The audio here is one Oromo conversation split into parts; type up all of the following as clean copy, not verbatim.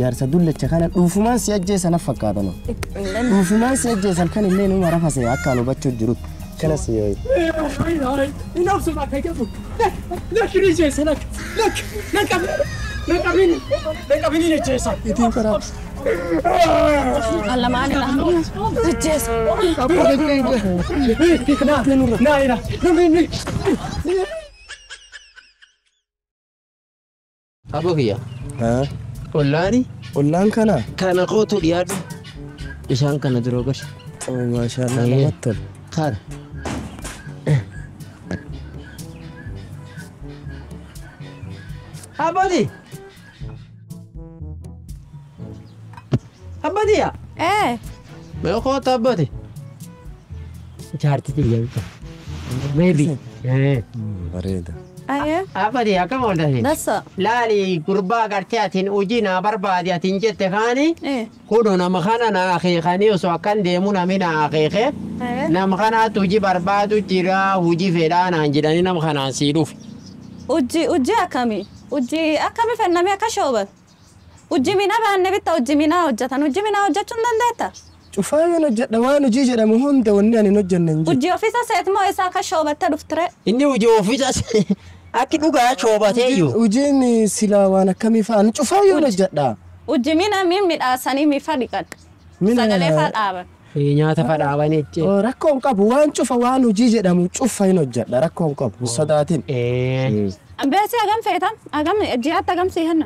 جارس دولة كان وفمان سيجي سنفك هذا نو وفمان سيجي سكان اللي نو عرفه سيأكلوا بتشو جروت كلا سيوي نفس ما كيفك لك ريجي سلك لك جيسا يتيم كراب الله ما علينا جيس نايرة أبو هي ها قلاني قلان كان قوتو ديار إيشان كان دروغش ما شاء الله مطل خار أبدي يا ايه ما يخوت أبدي جارتي تيجي ميبي بريدة ايه أبدي كم ولده دسا لا لي قربا قرتياتين وجينا بربادياتين جت خاني ايه كودونا مخانا أخي خاني وسواكن ديمونا من أخي ايه نمخانا تجي بربادو تيرا وجي فيدان أنجداني نمخانا سيروف وجي أكمي فنمي كشوبة وجي منا بان نبتا وجي منا وجتان وجي منا وجتون دندتا شوفاي نجد دوان جيجي لمهون دوني أنا نجد نجد وجي أوفيسا سيت مو إسا كشوبة تدفتري إني وجي أوفيسا أكيد وقع شوبة تيجو وجيني سلا وانا كمي فان شوفاي نجد دا وجي منا مين أساني مفادقات سجلي فاد nyaata fadhaawanii jechuudha. Rakkoon qabu waan cufa waan hojii jedhamu cufa hin hojjedha rakkoon qabu sodaatin. Ambeesi agam feetan agam ji'aatti agam siihanna.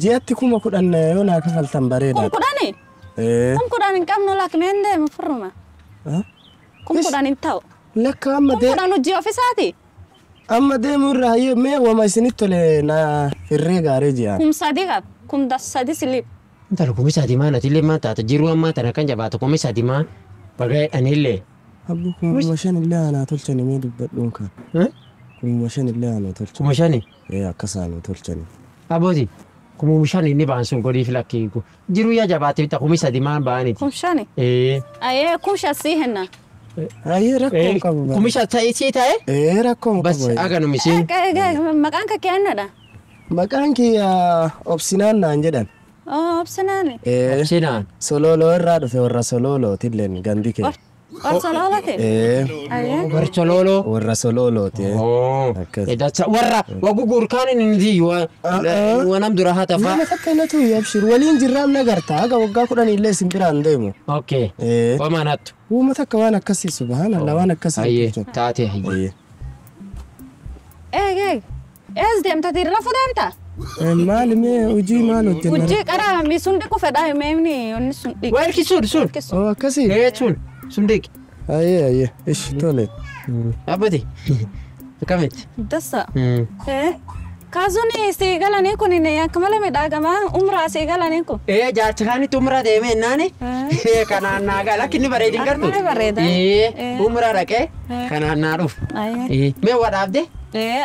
Ji'aatti kuma kudhan yoo naa kafaltan bareeda. Kun kudhani? Kun kudhan hin qabnu lakkimeen deemu furruma. Kun kudhan hin ta'u. Lakka amma kun kudhan hojii ofiisaati. Amma deemu irraa mee wama isinitti tole na hirree gaarii ji'aan. Kum sadii qaba kum sadii silip. Intala kumisa di mana tile mata ta jiru amma ta kan jaba ta kumisa di ma bagai anille abu kumashan illa ana tolchani me dubbadun ka kumashan illa ana tolchani kumashani akasani tolchani abodi kumushan ni ban sun godi filaki ku jiru ya jaba ta kumisa di ma baani kumshani aye kusha sihenna aye rakon qabu kumisha ta isi ta rakon qabu bas aga no misin makan ka kenada makan ki opsinan nan jedhan obsinani obsinan sololo irraa dhufe warra sololo tillen gandi ke sololo te aye warra sololo warra sololo te that's warra wagugur kanin ndi wanam dura hata fa ma fakkanatu yabshir walin jirram nagarta aga wagga kudan ille simbiran demo okay wamanat wuma takka wana kasi subhanallah wana kasi aye taate aye dem ta dirra fudanta مال مي وجي مالو جنر وجي قرا مي سندق فدا ميمني ون سندق وين كيسون او كسي ايه سندق ايه ايش تولد ابدي كمت دسا كازوني سيغلاني كوني يا كمال مداغما عمره سيغلاني كو جاتخاني تمرا ديمه ناني كانا ناغا لكن بريدين كرتو عمره ركه كانا نعرف مي ودابدي اي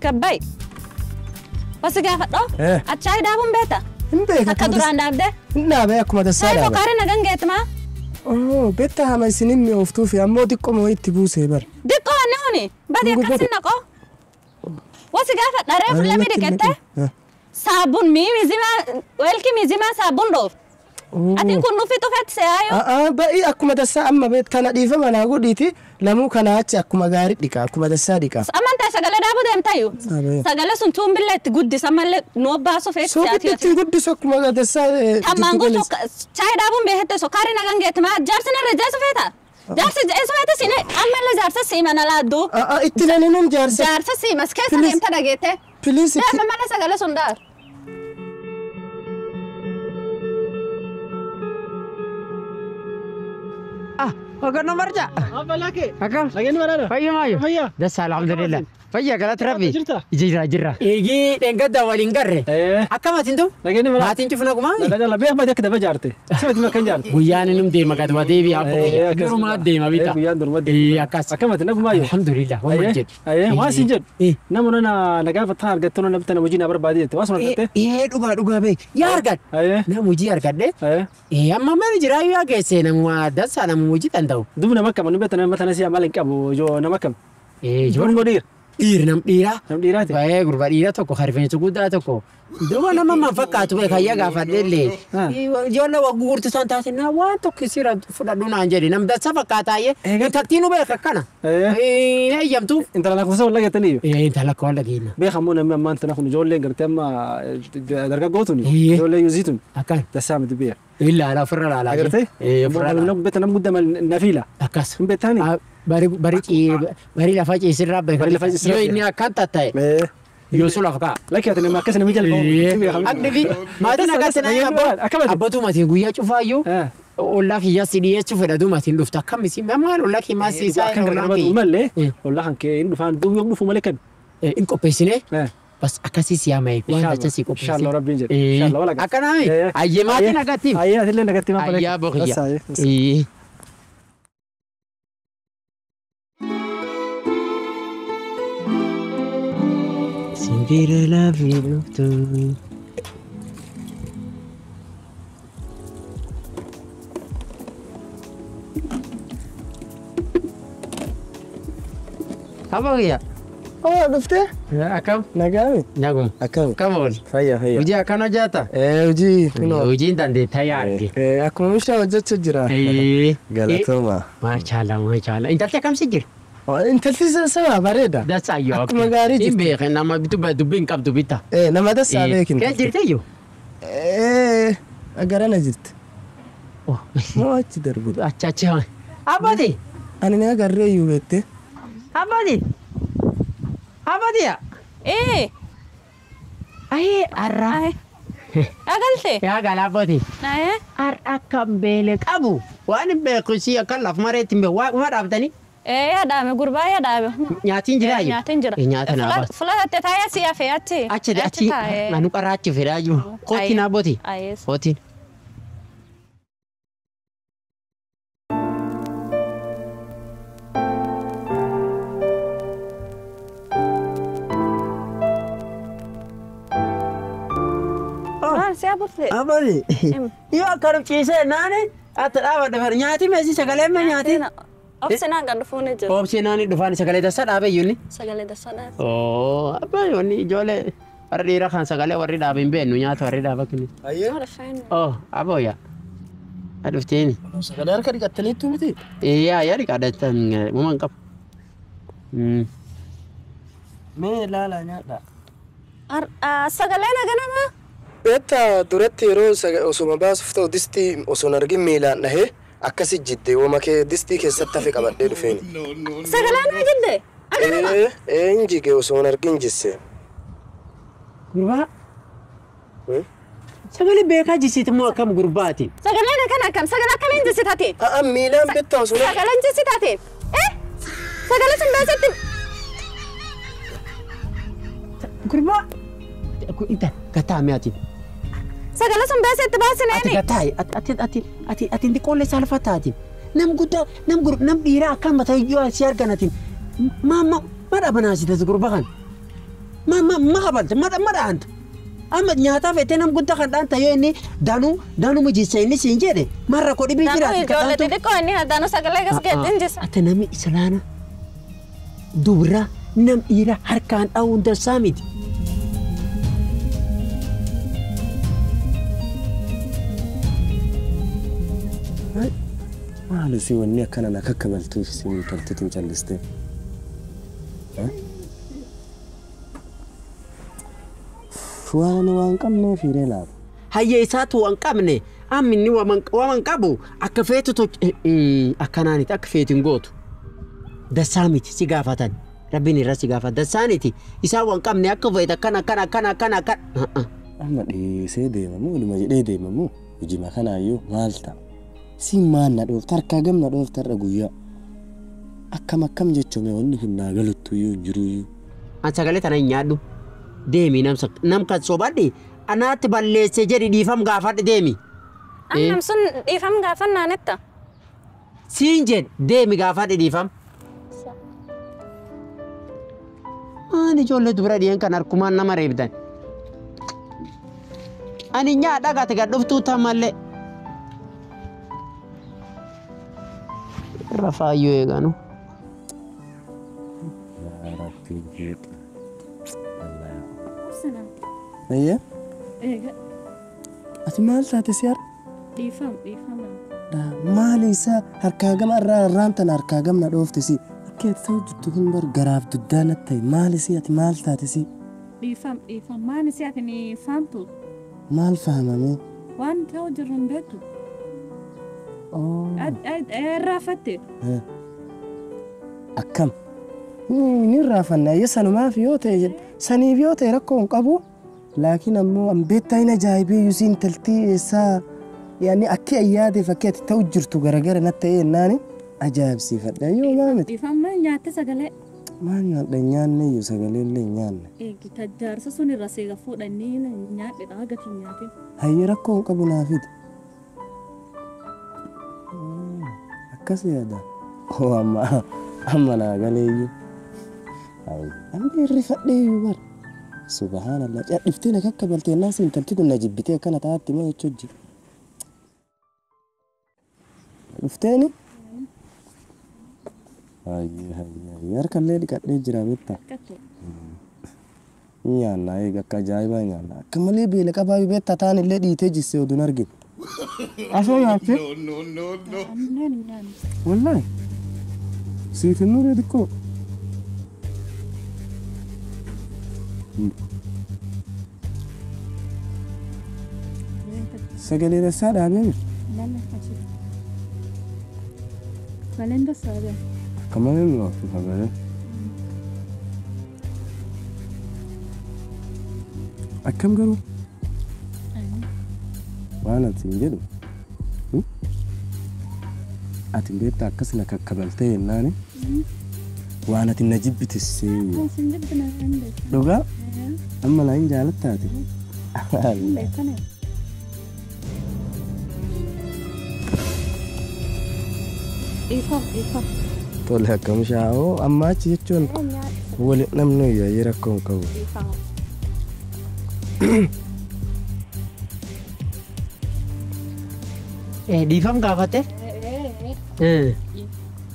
كباي بس قافت أتشاي دابون بيتا أكدران دابده لا بيكم هذا السالة أي فقارنا جنجت ما بيتا هم سنين مفتوح في أمو دقوا ما يتبوسه بر دقوا أنهوني بدي أكسرنا قو بس قافت نعرف لمي دكتة صابون ميمي زمان ويلكي مي زمان صابون روف أتين كنو في توفت سايو بقى أكو مدى الساعة أما بيت كان ديفا ما نقول ديتي لمو كان هاتي أكو مغارب ديكا أكو مدى الساعة ديكا أما أنت سجل دابو دم تايو سجل سنتوم بالله تقول سامل نوبا سوفيت سوفيت تقول سوك مدى الساعة تمام قلت شاي دابو بهت سكاري نعنجت ما جالسنا رجال سوفيتا جالس سوفيتا سينه أما اللي جالس سيما نلادو اتنين جالس سيما سكيس أنا إمتى نجيته بليز لا ما أنا سجل سندار وقلنا مرجع أبلاكي أكم لكن ولا فيا مايو فيا دس الحمد لله فيا قالت ربي جرتا جرا يجي تنقد ولينقر أكم تندو لكن ما ولا تنشوفنا كمان لا لا بيخ ما دك دبجارتي سمعت ما كان جارتي ويانا نمدي ما قد ودي بي أبو ما دي ما بيتا ويان دور مدي إيه أكاس أكمل تنقول مايو الحمد لله ومجد ما سنجد إيه نمرنا نقاف الثار قلت له نبتنا وجينا بربادية واسمع قلت إيه دوغا بي يا أركاد نعم وجي أركاد إيه أما ما نجرا يا كيسي نمو دس أنا موجي تندو دبنا مكة من بيتنا مثلا سيا مالك أبو جو نمكم إيه جو مدير نم ديرا نم ديراتي baay'ee gurba dhiira tokko harifeensa guddaa tokko duuba nama man fakkaatu beeka hayya gaafadheellee ijoollee gurgurtu san taasisnaa waan tokko sira fudhadhu naan jedhe nam dansa fakkaataayyee intaltiinu beeka akkana eeyyamtuuf intala lakkoofsa walla geettaniyyuu intala akka walla geenna beekamuu namni ammaan tana kun ijoolleen gartee amma dargaggootuni ijoollee yuuziitun akkan dassaa miti beeka ilaala ofirra laalaa agartee ofirra nam beeta nam guddaa nafiila akkas hin beektaani bari lafa ciisirraa beeka yoo inni akkan tatta'e yoo sun lafa ka'a lakki ati nama akkas namni jalqabu agdifi maatiin akkas na abbatu matiin guyyaa cufaayyuu ollaa kiyyaa si dhiyeessuu fedhatu matiin dhufta akkamisi maal ollaa kiyyaa siisaa malee ollaa kan kee hin dhufaan duubi yoo dhufu malee kan hin qopheessine bas akkasii siyaa maayee waan acha si qopheessine inshallah rabbiin jedhe inshallah wala akkanaami ayyee maatiin agattiif ayyee atillee agattiif ayyaa boqiyyaa Simbira la vilutu. Apa ya? Oh, dufte? Akam? Nagami? Nagum. Akam? Kamol. Fayya. Uji akana jata? Uji. Uji tande tayargi. Akkuma meeshaa hojjechaa jira. Galatoomaa. Maashaallah. Intalti akkam si jira? Intalti sama bareeda. Dasaayyoo. Akkuma gaarii jirti. Hin beekan nama bitu dubbiin qabdu bita. Nama dasaa beekin. Kee jirteyyuu? Agarana jirti. Moo achi darbu. Acha. Abati. Ani na agarree iyyuu beette. Abati. Abatiya. Ayee arra. Agalte. Yaa galaaboti. Arra kan beele qabu. Waan hin beeku si akka laf mareetti hin beeku waa dhaabtanii. Yaadame gurbaa yaadame. Nyaatiin jira iyyuu. Nyaatiin jira. Nyaata naa baas. Fulatate taaya si hafe achi. Achi anu qaraachi fedhaa jiru. Kootiin aboti. Kootiin. Si abute. Aboti. Yoo akkanum ciisee naani ati dhaabadha fara nyaati meesii sagalee ma nyaati. Obsinaan kan dhufuun jiru. Obsinaan dhufaan sagalee dassa dhaabe iyyuuni. Sagalee dassa dhaabe. Abbayoonni ijoollee warri dhiira kan sagalee warri dhaabe hin beeknu nyaata warri dhaaba kini. Abooya. Adufteeni. Sagalee harka dhiqattaniittu miti? Yaa dhiqadhatan uuman qabu. Mee ilaala nyaadha. Sagalee naganama. Beetta duratti yeroo osuma baasuuf ta'u distii osoo hin argin miilaan dhahee akkasi jidde wooma kee distii keessatti hafe qabadhee dhufeeni. Sagalee naa jidde? Hin jige osoo hin argin jisse. Gurbaa? Sagalee beekaa jisiiti moo akkam gurbaati? Sagaleen akkam? Sagalee akkamiin jissitaati? Miilaan beetta osoo hin Sagaleen jissitaati? Sagalee sun beesetti? Gurbaa? Gataa mi'aati. Sagalee sun beesetti baasineen. Ati xiqqoolee saalfataati. Nam guddaa nam dhiiraa akkam mataa iyyuu si arganatiin. Ma dhaabanaasitas gurba kan. Ma qabalte ma dhaanta. Amma nyaataa feetee nam guddaa kan dhaanta yoo inni danuu mijeessa inni siin jedhe marra koo dhibii jiraati. Ijoollee xixiqqoo inni danuu sagalee gas geettiin jisa. Ati namni islaana dubra nam dhiiraa harkaan dhaa'uun dansaa miti. Maali si wanni akkana na kakkabaltuuf si intaltitiin callistee? Waan qabnee fiiree laata? Hayya isaatu waan qabne amminni waan qabu akka feetu akkanaaniti akka feetiin gootu. Dassaa miti si gaafatan. Rabbiin irra si gaafata. Dassaaniti isaa waan qabne akka feetu akkana. Amma dhiisee deemamu waluma jedhee deemamu hojii kanaayyuu maal ta'a? سيمان ندوف تركا جم ندوف ترجويا أكم جتشومي وني كنا قلتو يجرو أنت قالت أنا ينادو ديمي نم كات صوبادي أنا تبلي سجري دي فم قافات ديمي أنا مسون إفهم قافنا نتا سينجد ديمي قافات دي فم أنا جولة دبرة ديان كان أركمان نما ريبدان أنا نيادا قات قدوف توتا مالي رفايو يغانو يا ربي جيت سنة أيه إيه أتمال ساتسيار إفهم maali isaa harkaagama irraa raamtan harkaagamna dhooftisi akkeet ta'u juttu kun bar garaaf duddaana ta'e maali si ati maal taatisi إفهم ما نسيتني فهمتو maal fahamame وان تو جرن بيتو رافته akkam ni raafanna ayya sanumaaf yoo ta'e jedhe saniif yoo ta'e rakkoo hin qabu laakiin ammoo ambeettaa hin ajaa'ibee yuusiin taltii eessaa يعني أكيد أيادي فكيت توجرت غرغر نتا إيه ناني أجاب سيفدا يو مامت إفهم ما نيات سجله ما نيات نيان نيو سجله نيان إيه كتجار سوني راسي غفور النيل نيات إذا نياتي هاي ركون قبل نافد أكسي هذا هو أما أنا قال يو هاي أمي رفقني يوبر سبحان الله عرفتينا كقبلتي الناس أنت بتقول نجيب بتيا كانت عادتي ما يتشجي عرفتيني هاي يارك الليل كاتني جراميتا يانا إيه كجايبا يانا كملي بيلك أبغى بيت تاني اللي ديتي سيودو نرجع أشوف يا أخي نو والله سيف النور يدكو سجلي رسالة عمير لا فلين بس هذا كمان إنه في هذا أكم قالوا وأنا تنجدو أتنجدت أكسنا كقبلتين ناني وأنا تنجيب بتسي سنجبنا عندك لوجا أما لا ينجالت تاتي إيفا طلع كم شاو أما تيجون ولي نمنو يراكم كو دي فم قافته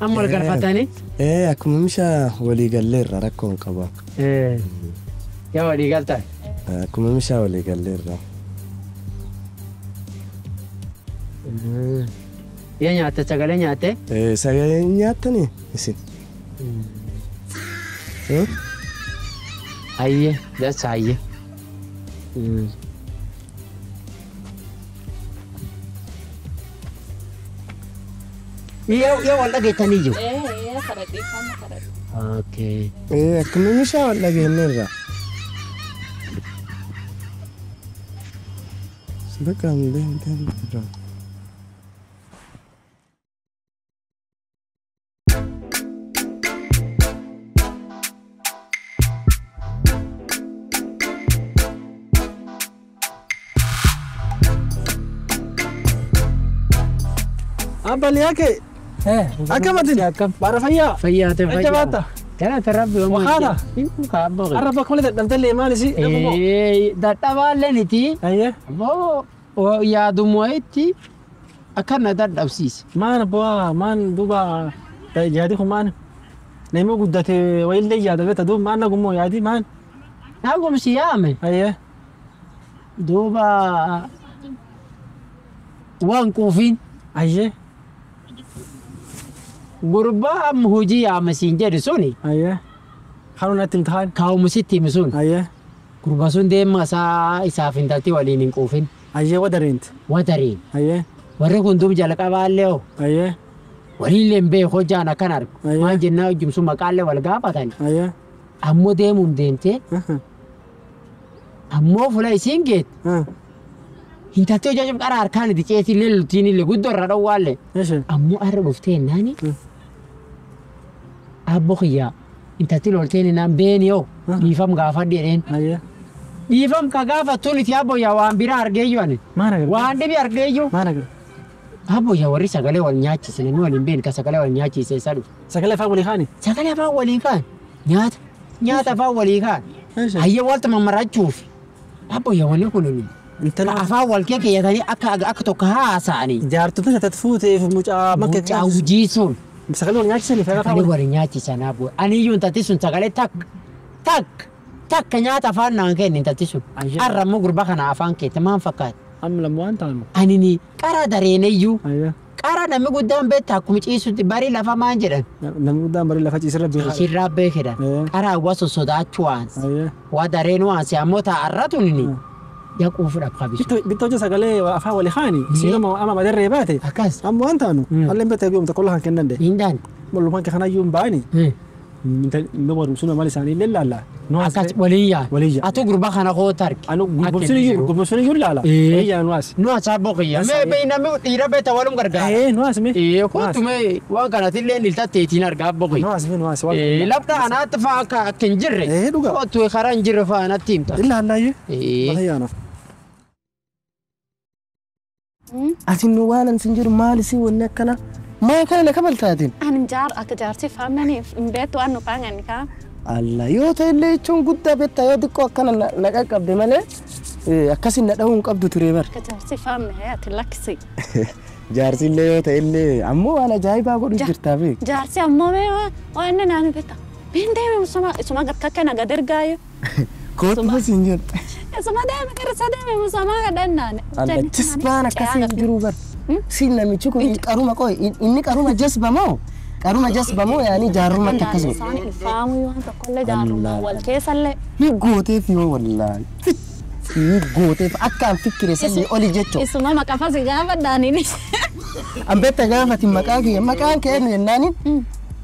أما القرفتاني أكم مشى ولي قلير راكم كبا يا ولي قلتها أكم مشى ولي قلير يا نياته سجله نياته سجله نياتني يسين أيه ده سايه يا والله جيتني جو خرجت إيفا خرجت اوكي أكم مشى ولا قلير صدق عن ده أبا لياكي أكم أدري بعرف فيا فياته أنت باتا كان تربي وخانا كابو عرفك ولد دلتلي مالي شيء إيه ده تبع لنتي أيه بو ويا دمويتي أكن ده دبسيس ما أنا بوا ما دوبا جادي خمان نيمو قدتي ويل لي جاد بيت دوب ما أنا قمو يادي ما نقوم سيامه أيه دوبا وان كوفين أيه غربا مهوجي يا مسينجر سوني أيه خلونا تمتحن كاو مسيتي مسون أيه غربا سون ديم مسا إسافين دالتي ولين كوفين أيه ودرينت ودرين أيه وركون دوب جالك أباليو أيه ولين بي خجانا كنار ما جنا جمسو مقالة والقابة أيه أمو ديمون ديمتي أمو فلا يسينجت Intalti hojii qaraa harkaan itti ceetii illee lutiin illee guddoo irra dhowwaalle. ايش Ammoo har'a dhuftee naani. Abbo kiyyaa intalti lolteen naan beeni yoo dhiifam gaafadhi jedheen. ايوه Dhiifam ka gaafattuun itti abboyyaa waan biraa argeeyyuu ani. ما نقدر Waan dhibi argeeyyuu. ما نقدر Abboyyaa warri sagalee wal nyaachise namni waliin beenu ka sagalee wal nyaachise isa dhufu. سكلا فاهم ولي خاني Sagalee afaan walii kaan nyaata afaan walii kaan. ايش Hayyee walta mammarachuuf. Abboyyaa wanni kun انت afaan wal keekeyyatanii akka tokko haasa'anii. جارتو تسا تتفوت في مجا ما كنت Mucaa hojii sun. سكلا ونياك سني Sagalee فاهم wal nyaachisan abbo. Aniyyuu intalti sun sagalee takka nyaata afaan naan kenni intalti sun. Ayya. Har'a immoo gurbaa kana afaan keette maan fakkaata? ام لما انت عنه Anini qara dareeneyyuu ايوه qara namni guddaan beektaa akkuma ciisutti barii lafa maan jedhan. لما قدام بري لفاتي يسرب بيها Ishirraa beekedhan. Eh. Qara hawwaasa sodaachuu waansi. ايوه Waa dareen waansi ammoo taa'arratu nini. Yaquufuudhaaf qabisu. بيتو سكلا فاهم ولي خاني سينما اما مدري باتي Akkas. ام وانت عنه هل بيت يوم تقول لها كنن ده Hindaan. والله ما كان يوم بايني انت نمر مسنا مالي ساني لا لا نواس Akkas waliyyaa. Waliyyaa. Atu gurbaa kana koo tarki. انا قبسوني يقول لا لا إيه. هي نواس Nu asaa boqiyyaa. Mee beey namni dhiira beektaa walum gargaara. ايه نواس مي Kootume waan kanatti iltatteetiin argaa boqi. نواس مي نواس Labda anaatti fa'aa akka hin jirre. dhugaa. Kootu karaa hin jirre fa'aa natti himta. الا لا يي هي انا atin waanan sin jiru maali si wanni akkana maa kana na kabaltaatin Ani jaar akka jaarsi faamnani beetu anu paangani ka. alla yoo ta'e illee jechuun guddaa beektaa yoo xiqqoo akkana na qaqqabde malee akkasin na dha'uun qabdu ture bar Akka jaarsi faamne ati lakkisi. jaarsi illee yoo ta'e illee ammoo waan ajaa'ibaa godhu jirtaa beek Jaarsi ammoo mee waan inni naani beekta. Biin deeme isuma akka na gadirgaayo. kootu sin jirta Isuma deeme kirisa deeme musama kadhannaane. alla jisbaan akkasii jiru bar siin namichi kun qaruma qoy inni qaruma jasbamoo qaruma jasbamoo yaani jaarrumatti akkasuma Isaanii faamu yoo tokkollee jaarrummaa wal keessallee. ni gooteef yoo wallaan ni gooteef akkaan fikkire sanii oli jechuudha. Isuma maqafasi gaafa daaniini. Ambetta gaafati maqaan kee eenyu jennaaniin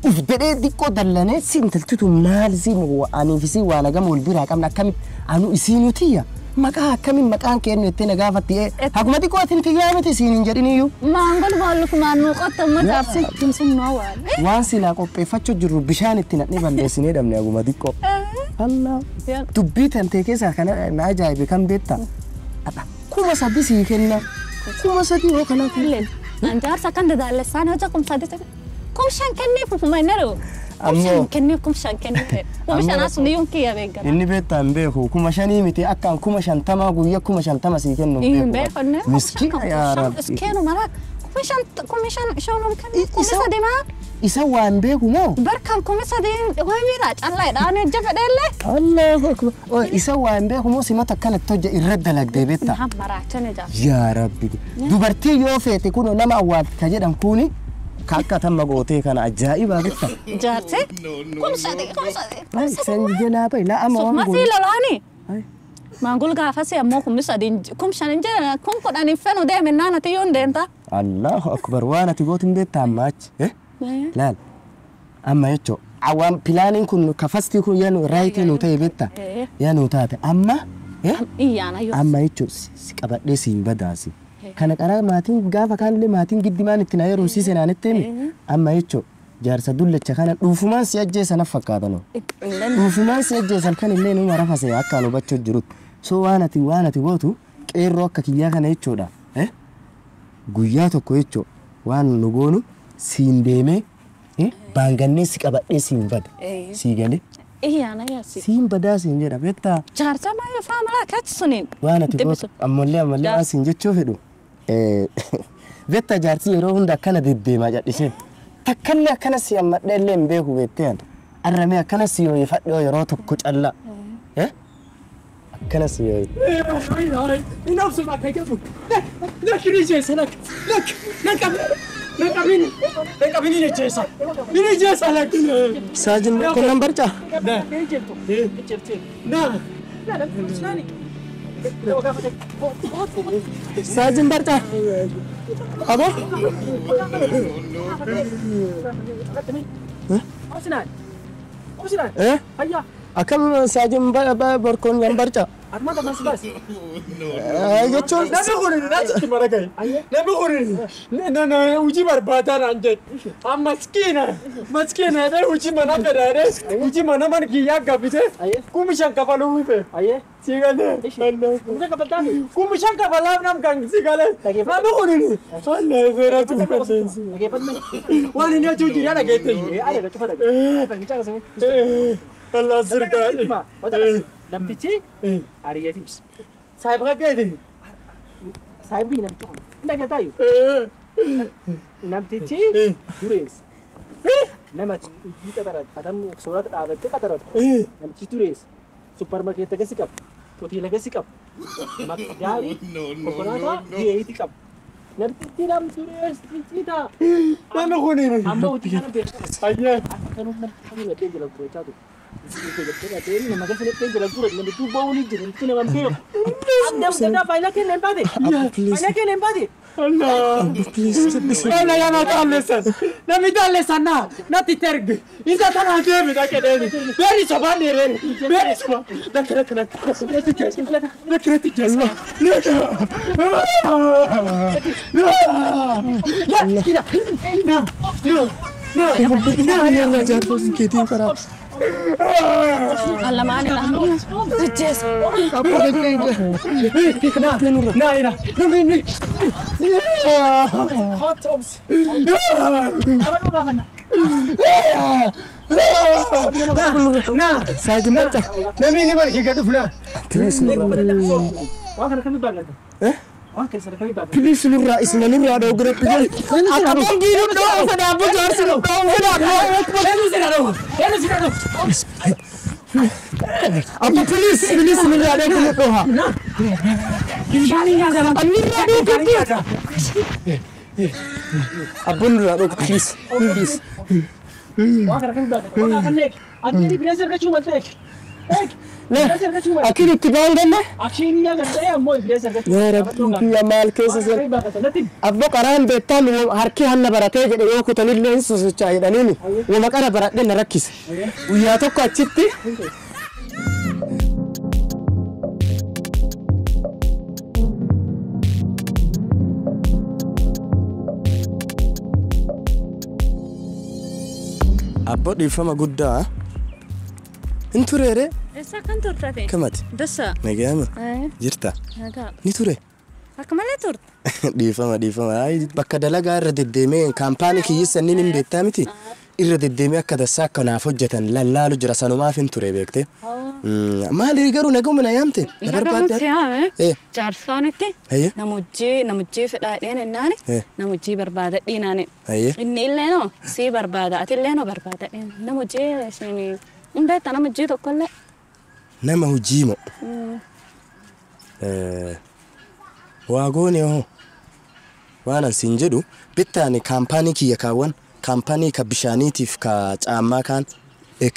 uf dedhee xiqqoo dallanee si intalchitu maal si aniif si waa nagama wal biraa qabna akkamitti anu isiinutiyya maqaa akkamiin maqaan kee eenyu jettee na gaafatti akkuma xiqqoo atin tiyyaa miti isiin hin jedhiniyyuu Maangol baallu kumaannuu qottamma jaarsi tumsummaa waan. waan silaa qopheeffachuu jirru bishaan itti nadhee balleessinee dhabne aguma xiqqoo. Allah dubbii tantee keessaa kana na ajaa'ibe kan beektaa kuma sadii sii kenna kuma sadii yoo kana Illee an jaarsa kan dadaalessaan hoja kumsaati ta'e. Kumshaan kenneef ufuma hin jiru. Kumshaan kenneef kumshaan kenneef. Kumshaan as liyuun kiyya beekama. inni beektaa hin beeku kuma shanii miti akkaan kuma shantamaa guyyaa kuma shantama sii kennu Hin beekanne. miskiina yaa rabbi Iskeenu mara kumshaan shoonum kan kumisa deemaa. isa waan beeku moo Barkan kumisa deem waa miira callaa dhaan ejja fedheellee. Allahu akbar isa waan beeku moo simata akkanatti hojja irra dalagdee beektaa Naam maraachane jaarsa. yaa rabbi dubartii yoo feete kun nama awwaal ka jedhan kuni ka akka tamma gootee kana ajaa'ibaa beektaa Jaarsi kumsaati. san jalaa bai laa ama waan Masii lolaani. Ay. Maangul gaafasi ammoo kumisa kumshaan hin jira kun kudhan hin fenu deeme naanati yoo hin deemta. Allahu akbar waan ati gootin beektaa amma achi laal amma jechuun awwaan pilaaniin kun ka fastii kun yaa nu raayitii nu ta'e beektaa yaa nu taate amma Iyyaana yoo. amma jechuun si qabadhee siin badaasi kana qaraa maatiin gaafa kaanillee maatiin giddimaan itti na heerumsiise naanitti himi amma jechuun jaarsa dullacha kana dhuufumaan si ajjeesan fakkaatan dhuufumaan si ajjeesan kan illee numa rafase akka nu bachoo jirutti so waan ati gootu qeerroo akka kiyyaa kana jechuudha guyyaa tokko jechuun waan nu goonu siin deemee baangannee si qabadhee siin bada sii galee Iyyaana yaasi. siin badaa siin jedha beektaa Jaarsa maayoo faamala kachi suniin. waan ati gootu ammallee waan siin jechuu fedhu beektaa jaarsi yeroo hunda akkana deddeemaa jedhiseen takkallee akkana si ammadhee illee hin beeku beektee arramee akkana si yoo fadhiyoo yeroo tokko callaa akkana si yoo نفس ما كيفك لك ريجيس لك لك مين ريجيس مين ريجيس لك saajin kun nan barcaa لا لا ثاني saajin barcaa abo أوسنان eh هيا أكم ساجم بركون ينبرجع Armada mas bas. jechuun Nama kuni nasi maragai. Nama kuni na uji barbaadan anje. Maskina dai uji mana kadare. Uji mana man kiya gabite. Kumishan kafalu fe. Aye. Sigale. Kumishan kafalan. Kumishan kafalan nam kang sigale. Nama kuni. Allah vera tu. Wani ne tu jira lagi tu. Ada ke cepat. Bicara sama. Allah sirka. Namtichi Ariyatis. Saya berapa ini? Saya beri nampak. Tidak kata you. Namtichi Turis. Nama kita tarat. Adam surat awal kita tarat. Namtichi Turis. Supermarket kita sikap. Hotel kita sikap. Mak jari. Kokonata dia itu sikap. Namtichi nam Turis kita. Mana kau ni? Amba uti kan tu. Ayah. Kan namtichi ni ada jalan kereta tu. Nama saya Philip jalan turut, nama tu bau ni jadi tu nama Philip. Adam sudah banyak yang lempar deh, banyak yang lempar deh. Allah, Allah yang macam lesan, nama itu lesan na, nanti terg, ini tanah dia beda kene, beri soban ni, beri soban, nak kena, Allah mana lah, sukses. apa lagi? Nah, ini. Hot tops. Nah, saya jembat. Nama ini mana kita tu pula? Please Wah, kan kami bangun. Wah, kan kami bangun. please nurra isna nurra ada grup ini. Apa biru dong? Pada apa harus dong? Apa please nurra ada grup doha. Apa nurra ada please. Wah, kan kami bangun. Wah, kan lek. Aku ni biasa cuma lek. Akhirnya kita orang mana? Akhirnya kan saya mau biasa Ya Rabbi, ya mal kesa sir. Abbo qaran betan harki hanna barate jedhe yoo kutani leen sosocha jedhanini wama qara baradhe na rakkise guyyaa tokko achitti abbo dhiifama guddaa intureere Esa kan turtate. kamati Dasa. nagama jirta Naga. ni ture Akmalee turte. dhiifama ay bakka dalagaa irra deddeemee kaampaanii kiyyissannin hin beektaa miti irra deddeemee akka dassaa akkanaaf hojjetan lallaalu jira sanumaaf hin ture beekte maali garuu nagumina yaamte na barbaadde Jaarsaanitti Ayye. namujjii fedhaadheen ennaani namujjii barbaadadhiinaani. Ayye. Inni illee noo sii barbaada ati illee noo barbaadadhiin namujjii isin hin beekta namujjii tokkollee. nama hujiimo waa goone hoo waanan siin jedhu bittaani kaampaanii kiyya kaawwan kaampaanii ka bishaaniitiif ka caammaa kaan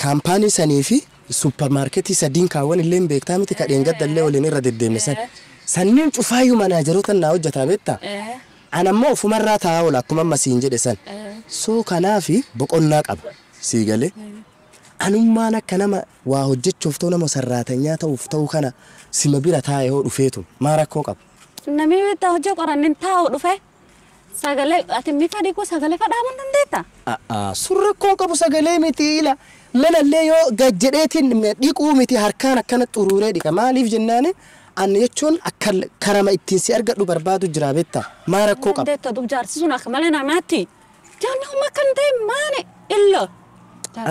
kaampaanii sanii fi suppermaarketii sadiin kaawwan illee beektaa miti ka dheengaddallee waliin irra deddeemisan sanniin cufaayyuu manaajaroota naa hojjetaa beektaa anammoo ofumarraa taa'aa oola akkuma amma siin jedhe san soo kanaafi boqonnaa qaba sii galee anummaan akka nama waa hojjechuuf ta'u nama sarraatanyaa ta'uuf ta'u kana sima bira taa'ee hoo dhufeetu maa rakkoo qaba. Namni bitaa hojii qorannin taa'u dhufe sagalee ati mifa dhiquu sagalee fadhaamuun dandeetta. Sun rakkoo qabu sagalee miti ila manallee yoo gajjedheetiin dhiquu miti harkaan akkana xuruuree dhiqa maaliif jennaani ani jechuun akka karama ittiin si argadhu barbaadu jira beektaa maa rakkoo qaba. Dandeetta dub jaarsisuun akka malee namaatti jaannuma kan ta'e maane illoo.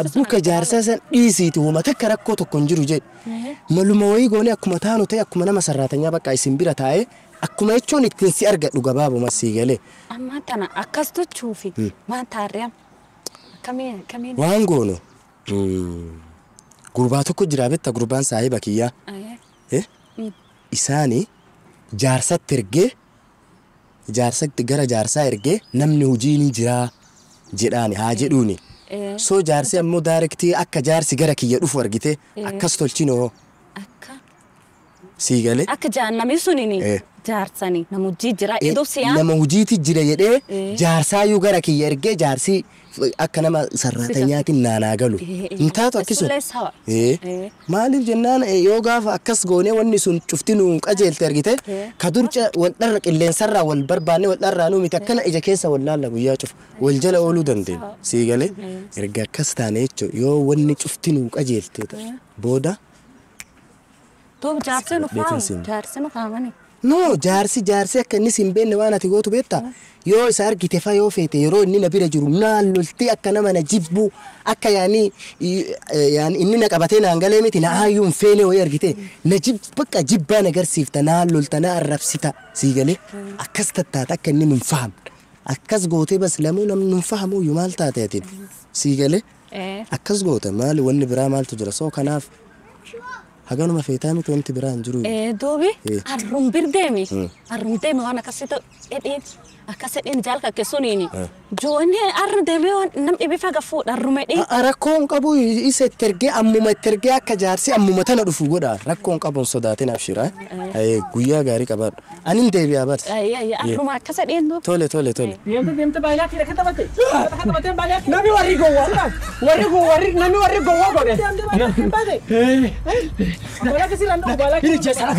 Abbuka jaarsaa san dhiisiiti uummata akka rakkoo tokko hin jiru jedhe maluma wayii goone akkuma taanu ta'e akkuma nama sarraatanyaa bakka isin bira taa'ee akkuma jechuun ittiin si argadhu gabaabuma sii galee. Amma tana akkas tochuufi maan taarreem kamiin. Waan goonu gurbaa tokko jira beektaa gurbaan saahiba kiyyaa isaanii jaarsatti ergee jaarsatti gara jaarsaa ergee namni hojii ni jiraa jedhaani haa jedhuuni. So jaarsi ammoo daarektii akka jaarsi gara kiyya dhufu argite akkas tolchinoo Akka sii galee akka jaannami sunini jaarsanii nama hojii jira eduu siyaa. Nama hojiiti jira jedhee jaarsaa yoo gara kiyya ergee jaarsi akka nama sarratanyaatiin naanaa galu. Hin taatu akkasuma. Maaliif jennaan yoo gaafa akkas goonee wanni sun cufti nu qajeelte argite ka durca wal dharra qilleensarraa wal barbaanne wal dharraa nu miti akkana ija keessa wal laalla guyyaa cufu wal jala ooluu dandeenya. Sii galee erga akkas taane jechuudha yoo wanni cufti nu qajeelte booda. Toob jaarsi nu faamu jaarsi nu faamani. No jaarsi akka inni siin beenne waan ati gootu beektaa yoo isa argite fa yoo feete yeroo inni na bira jiru naan loltee akka nama na jibbu akka yaani inni na qabatee naan galee miti na hayyuun feene wayii argite na bakka jibbaan agarsiifta naan lolta na arrabsita sii galee akkas tattaata akka inni nun fahamu akkas gootee bas lamuu namni nun fahamu yoo maal taate atiin sii galee akkas goota maali wanni biraa maaltu jira soo kanaaf. Haganuma feetaa miti wanti biraa hin jiru. Doobi arrumbiirdeemi waan akkasitti edhiin akkasidhiin jaalka keessuniini. Joonni arrumdeemee waan nam dhibee faga fuudha arrumedhii. Rakkoon qabu isa itti ergee ammuma itti ergee akka jaarsi ammuma tana dhufu godha rakkoon qabuun sodaatiin abshira. Guyyaa gaarii qabaadhu. Ani hin deebi'aa bari. Arruma akkasidhiin doo. Tole. Deemte baay'ee kan taphatte. Taphatte baay'ee. Namni warri gowwaa godhe. Deemte baay'ee. Balaa kasi lan balaa. Ini jasa.